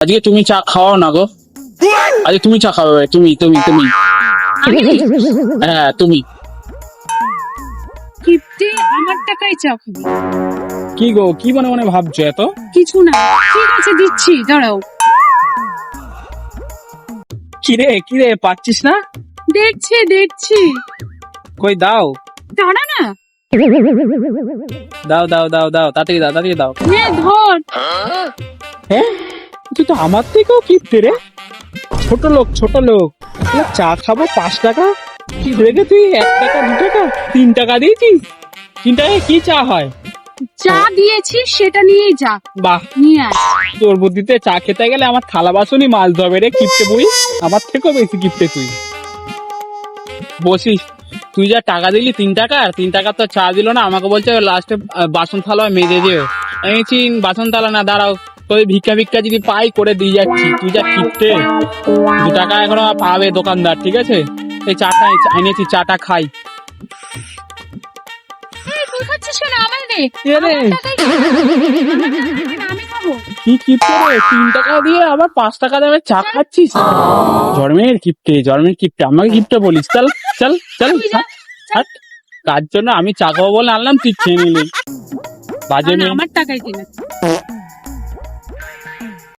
আজকে তুমি চা খাওয়াও না গো। আজকে তুমি চা খাওয়াবে। তুমি হ্যাঁ তুমি। কিপ্টে আমার টাকায় চা খাবি? কি গো, কি মনে মনে ভাবছো এত? কিছু না, ঠিক আছে দিচ্ছি, দাঁড়াও। কিরে পাচ্ছিস না? দেখছি কই দাও দাঁড়া না। দাও তাড়াতাড়ি দাও। নে ধর। হ্যাঁ, তুই তো আমার থেকেও কিপটে রে। ছোট লোক বলে, চা খাবো 5 টাকা, রেখে তুই 1 টাকা 2 টাকা 3 টাকা দিয়েছিস। 3 টাকায় কি চা হয়? চা দিয়েছি সেটা নিয়েই যা, বাহ, নিয়ে আয়। তোর বুদ্ধিতে চা খেতে গেলে আমার থালা বাসনই মাজতে হবে রে কিপটে বুড়ি। আমার থেকেও বেশি কিপটে তুই। বসিস, তুই যা টাকা দিলি 3 টাকা, আর 3 টাকা তো চা দিল না, আমাকে বলছে লাস্টে বাসন থালা মেজে যেও। আমি বাসন থালা না, দাঁড়াও তোদের ভিক্ষা যদি পাই করে দিয়ে যাচ্ছি। তুই যা কিপটে। 2 টাকা এখনো পাবে দোকানদার, ঠিক আছে? এই চাটা এনেছি, চাটা খাই। এই, তুই খাচ্ছিস কেন? আমার নে। এ রে, আমি খাবো। কি কিপটে রে, 3 টাকা দিয়ে আবার 5 টাকা দামে চা খাচ্ছিস। জন্মের কিপটে। আমাকে কিপটে বলিস? চল হাট। কার জন্য আমি চা খাবো বলে আনলাম, তুই খেয়ে নিলি। বাজে মেয়ে। আমার টাকায় কিনে।